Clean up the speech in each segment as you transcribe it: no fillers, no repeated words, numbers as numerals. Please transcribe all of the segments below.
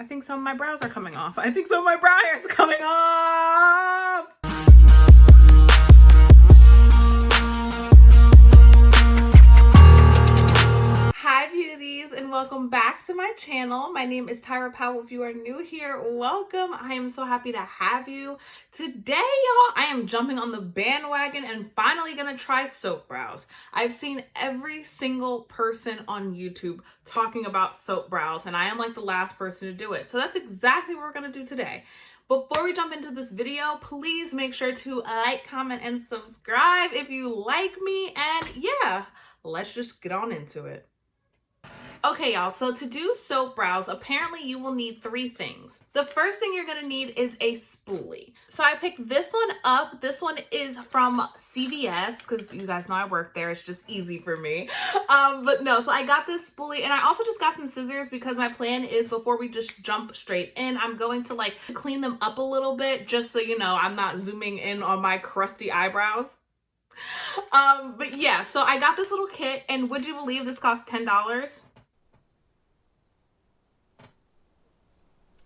I think some of my brows are coming off. I think some of my brow hair is coming off. Hi beauties, and welcome back to my channel. My name is Tyra Powell. If you are new here, welcome. I am so happy to have you. Today, y'all, I am jumping on the bandwagon and finally gonna try soap brows. I've seen every single person on YouTube talking about soap brows, and I am like the last person to do it. So that's exactly what we're gonna do today. Before we jump into this video, please make sure to like, comment, and subscribe if you like me. And yeah, let's just get on into it. Okay, y'all, so to do soap brows, apparently you will need three things. The first thing you're gonna need is a spoolie. So I picked this one up. This one is from CVS, because you guys know I work there. It's just easy for me. But no, so I got this spoolie, and I also just got some scissors because my plan is before we just jump straight in, I'm going to like clean them up a little bit, just so you know I'm not zooming in on my crusty eyebrows. But yeah, so I got this little kit, and would you believe this cost $10?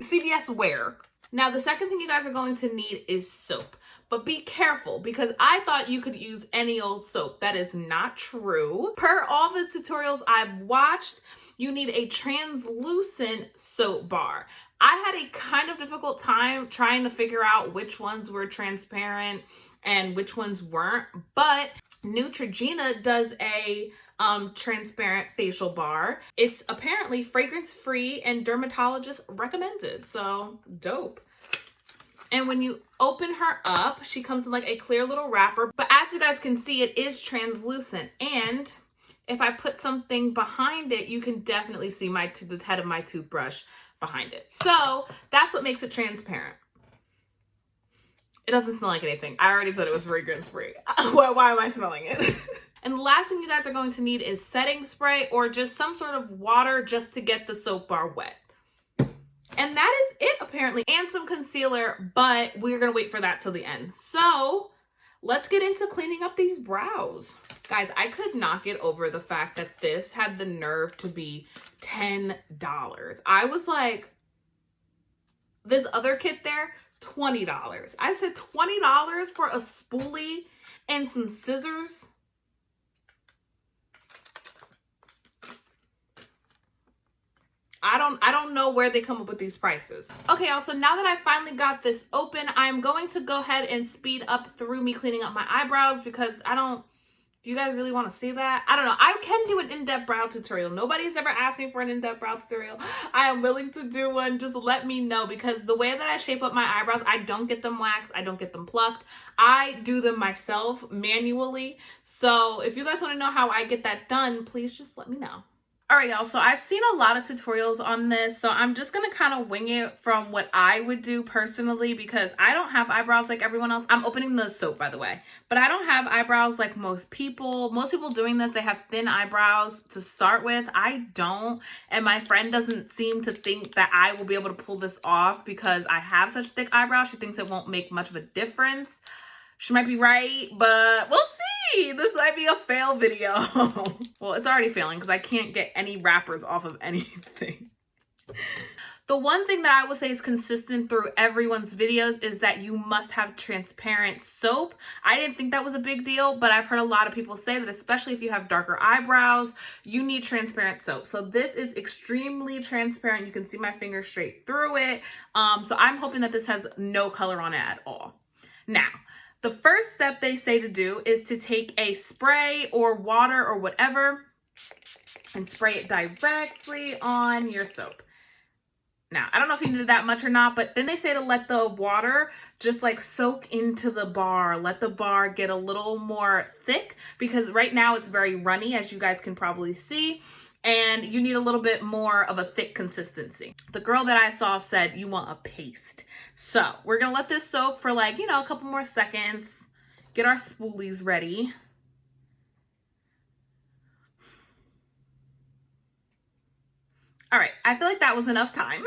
CVS where? Now, the second thing you guys are going to need is soap. But be careful, because I thought you could use any old soap. That is not true. Per all the tutorials I've watched, you need a translucent soap bar. I had a kind of difficult time trying to figure out which ones were transparent and which ones weren't, but Neutrogena does a transparent facial bar. It's apparently fragrance free and dermatologist recommended, so dope. And when you open her up, she comes in like a clear little wrapper, but as you guys can see, it is translucent. And if I put something behind it, you can definitely see the head of my toothbrush behind it. So that's what makes it transparent. It doesn't smell like anything. I already said it was fragrance free. Why am I smelling it? And the last thing you guys are going to need is setting spray or just some sort of water just to get the soap bar wet. And that is it apparently, and some concealer, but we're gonna wait for that till the end. So let's get into cleaning up these brows. Guys, I could not get over the fact that this had the nerve to be $10. I was like, this other kit there, $20. I said $20 for a spoolie and some scissors. I don't know where they come up with these prices. Okay, y'all, so now that I finally got this open, I'm going to go ahead and speed up through me cleaning up my eyebrows because do you guys really want to see that? I don't know. I can do an in-depth brow tutorial. Nobody's ever asked me for an in-depth brow tutorial. I am willing to do one. Just let me know, because the way that I shape up my eyebrows, I don't get them waxed. I don't get them plucked. I do them myself manually. So if you guys want to know how I get that done, please just let me know. All right, y'all, so I've seen a lot of tutorials on this, so I'm just going to kind of wing it from what I would do personally, because I don't have eyebrows like everyone else. I'm opening the soap, by the way, but I don't have eyebrows like most people. Most people doing this, they have thin eyebrows to start with. I don't, and my friend doesn't seem to think that I will be able to pull this off because I have such thick eyebrows. She thinks it won't make much of a difference. She might be right, but we'll see. This might be a fail video. Well, it's already failing because I can't get any wrappers off of anything. The one thing that I would say is consistent through everyone's videos is that you must have transparent soap. I didn't think that was a big deal, but I've heard a lot of people say that, especially if you have darker eyebrows, you need transparent soap. So this is extremely transparent. You can see my finger straight through it. So I'm hoping that this has no color on it at all. Now, the first step they say to do is to take a spray or water or whatever and spray it directly on your soap. Now, I don't know if you needed that much or not, but then they say to let the water just like soak into the bar. Let the bar get a little more thick, because right now it's very runny, as you guys can probably see. And you need a little bit more of a thick consistency. The girl that I saw said you want a paste. So we're gonna let this soak for like, a couple more seconds. Get our spoolies ready. All right, I feel like that was enough time.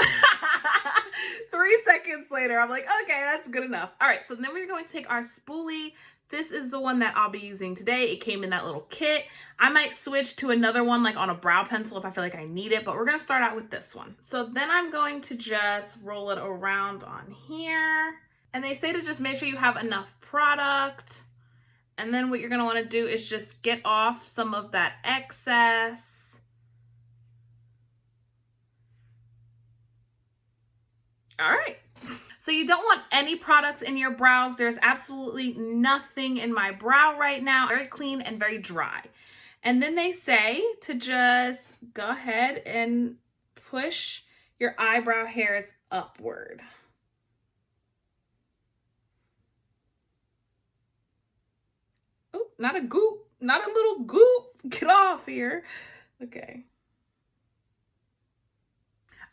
3 seconds later, I'm like, okay, that's good enough. All right, so then we're going to take our spoolie, This is the one that I'll be using today. It came in that little kit. I might switch to another one like on a brow pencil if I feel like I need it, but we're gonna start out with this one. So then I'm going to just roll it around on here. And they say to just make sure you have enough product. And then what you're gonna wanna do is just get off some of that excess. All right. So you don't want any products in your brows. There's absolutely nothing in my brow right now. Very clean and very dry. And then they say to just go ahead and push your eyebrow hairs upward. Oh, not a goop, not a little goop. Get off here. Okay.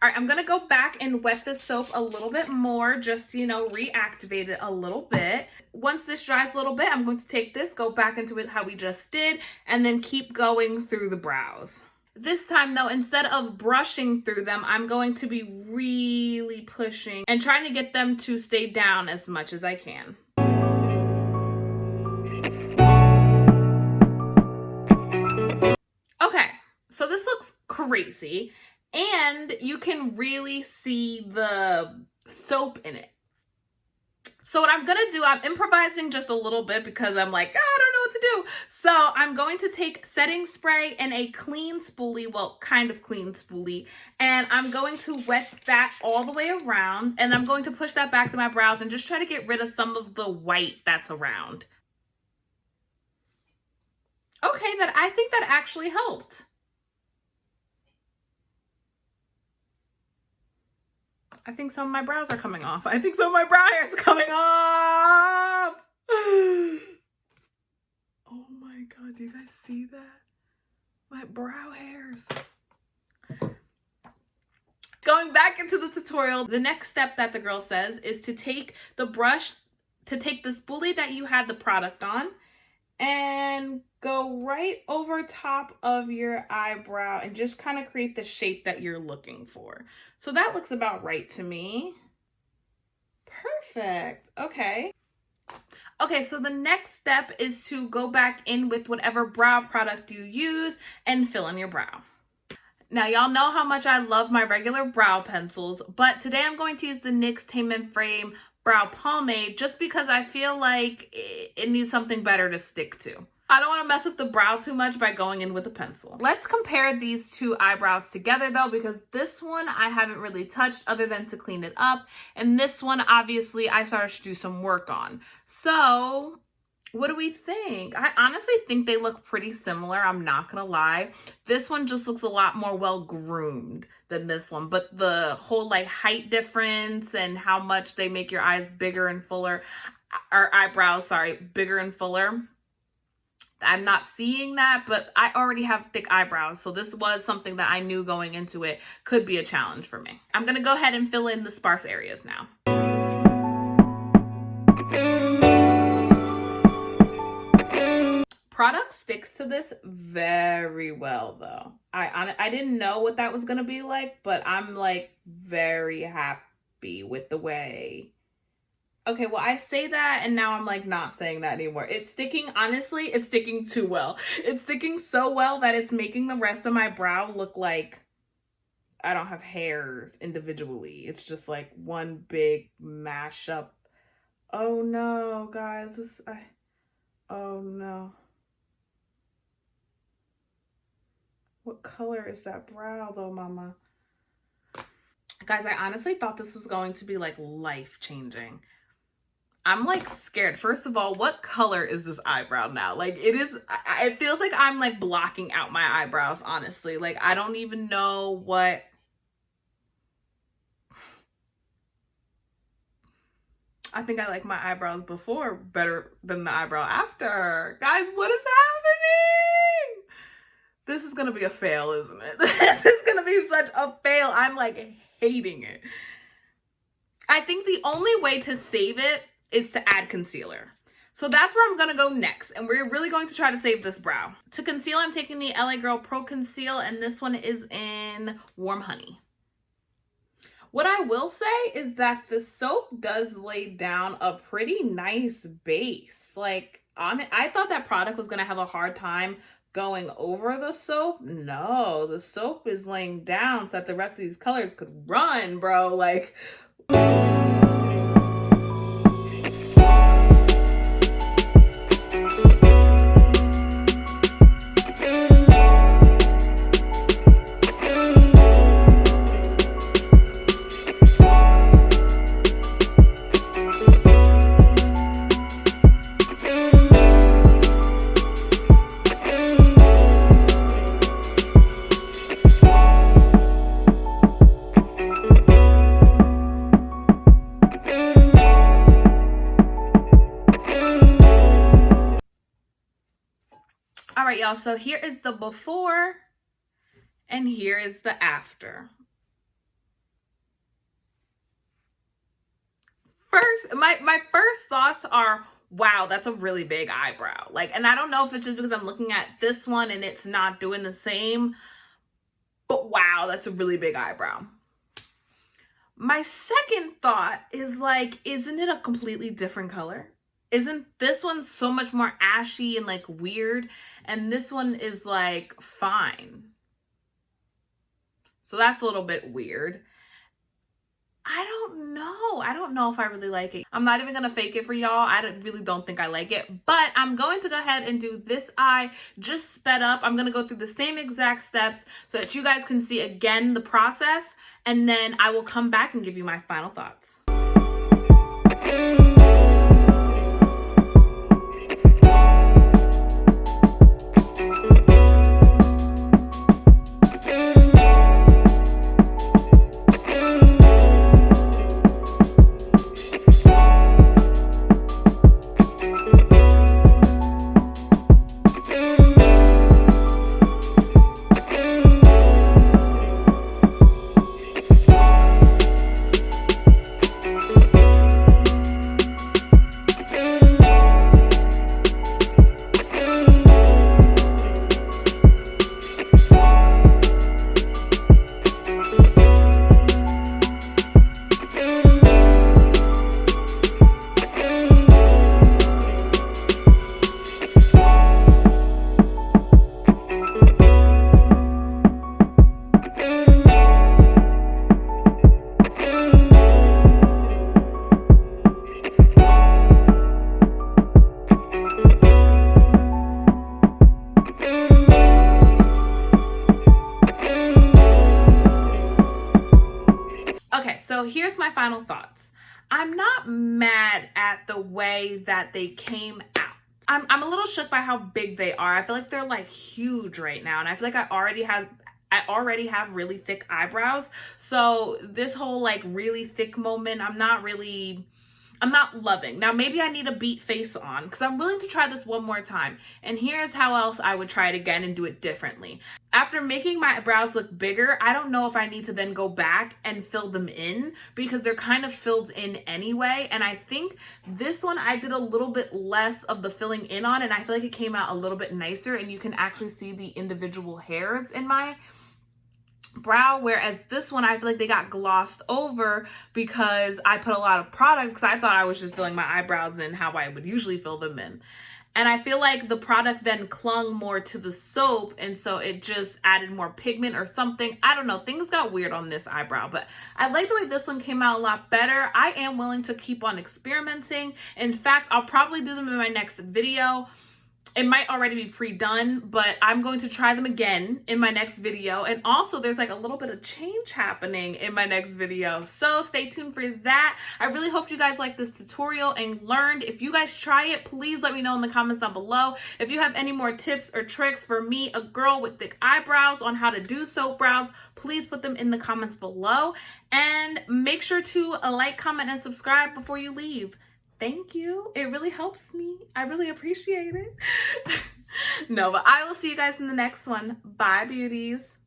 All right, I'm gonna go back and wet the soap a little bit more, just to, reactivate it a little bit. Once this dries a little bit, I'm going to take this, go back into it how we just did, and then keep going through the brows. This time though, instead of brushing through them, I'm going to be really pushing and trying to get them to stay down as much as I can. Okay, so this looks crazy. And you can really see the soap in it. So what I'm gonna do, I'm improvising just a little bit because I'm like, I don't know what to do. So I'm going to take setting spray and a clean spoolie, well, kind of clean spoolie, and I'm going to wet that all the way around, and I'm going to push that back to my brows and just try to get rid of some of the white that's around. Okay, I think that actually helped. I think some of my brows are coming off. I think some of my brow hairs are coming off. Oh my God, do you guys see that? My brow hairs. Going back into the tutorial, the next step that the girl says is to take the brush, to take the spoolie that you had the product on and go right over top of your eyebrow and just kind of create the shape that you're looking for. So that looks about right to me. Perfect. Okay. Okay, so the next step is to go back in with whatever brow product you use and fill in your brow. Now, y'all know how much I love my regular brow pencils, but today I'm going to use the NYX Tame and Frame Brow Pomade just because I feel like it needs something better to stick to. I don't want to mess up the brow too much by going in with a pencil. Let's compare these two eyebrows together though, because this one I haven't really touched other than to clean it up. And this one, obviously, I started to do some work on. So what do we think? I honestly think they look pretty similar. I'm not gonna lie. This one just looks a lot more well groomed than this one, but the whole like height difference and how much they make your eyes bigger and fuller, or eyebrows, sorry, bigger and fuller. I'm not seeing that, but I already have thick eyebrows, so this was something that I knew going into it could be a challenge for me. I'm gonna go ahead and fill in the sparse areas now. Product sticks to this very well though. I didn't know what that was gonna be like, but I'm like very happy with the way. Okay, well, I say that and now I'm like not saying that anymore. It's sticking, honestly, it's sticking too well. It's sticking so well that it's making the rest of my brow look like I don't have hairs individually. It's just like one big mashup. Oh no, guys, oh no. What color is that brow though, mama? Guys, I honestly thought this was going to be like life-changing. I'm like scared. First of all, what color is this eyebrow now? Like it feels like I'm like blocking out my eyebrows, honestly. Like I don't even know what. I think I like my eyebrows before better than the eyebrow after. Guys, what is happening? This is gonna be a fail, isn't it? This is gonna be such a fail. I'm like hating it. I think the only way to save it is to add concealer. So that's where I'm gonna go next, and we're really going to try to save this brow. To conceal, I'm taking the LA Girl Pro Conceal, and this one is in Warm Honey. What I will say is that the soap does lay down a pretty nice base. Like, I thought that product was going to have a hard time going over the soap. No, the soap is laying down so that the rest of these colors could run, bro. Like, all right, y'all. So here is the before and here is the after. First, my first thoughts are, wow, that's a really big eyebrow. Like, and I don't know if it's just because I'm looking at this one and it's not doing the same, but wow, that's a really big eyebrow. My second thought is like, isn't it a completely different color? Isn't this one so much more ashy and like weird? And this one is like fine. So that's a little bit weird. I don't know if I really like it. I'm not even gonna fake it for y'all. I really don't think I like it, but I'm going to go ahead and do this eye just sped up. I'm gonna go through the same exact steps so that you guys can see again the process, and then I will come back and give you my final thoughts. So here's my final thoughts. I'm not mad at the way that they came out. I'm a little shook by how big they are. I feel like they're like huge right now, and I feel like I already have really thick eyebrows. So this whole like really thick moment, I'm not loving. Now, maybe I need a beat face on because I'm willing to try this one more time. And here's how else I would try it again and do it differently. After making my brows look bigger, I don't know if I need to then go back and fill them in because they're kind of filled in anyway. And I think this one I did a little bit less of the filling in on, and I feel like it came out a little bit nicer, and you can actually see the individual hairs in my brow, whereas this one I feel like they got glossed over because I put a lot of product because I thought I was just filling my eyebrows in how I would usually fill them in. And I feel like the product then clung more to the soap, and so it just added more pigment or something. I don't know. Things got weird on this eyebrow, but I like the way this one came out a lot better. I am willing to keep on experimenting. In fact, I'll probably do them in my next video. It might already be pre-done, but I'm going to try them again in my next video. And also there's like a little bit of change happening in my next video. So stay tuned for that. I really hope you guys liked this tutorial and learned. If you guys try it, please let me know in the comments down below. If you have any more tips or tricks for me, a girl with thick eyebrows, on how to do soap brows, please put them in the comments below. And make sure to like, comment, and subscribe before you leave. Thank you. It really helps me. I really appreciate it. No, but I will see you guys in the next one. Bye, beauties.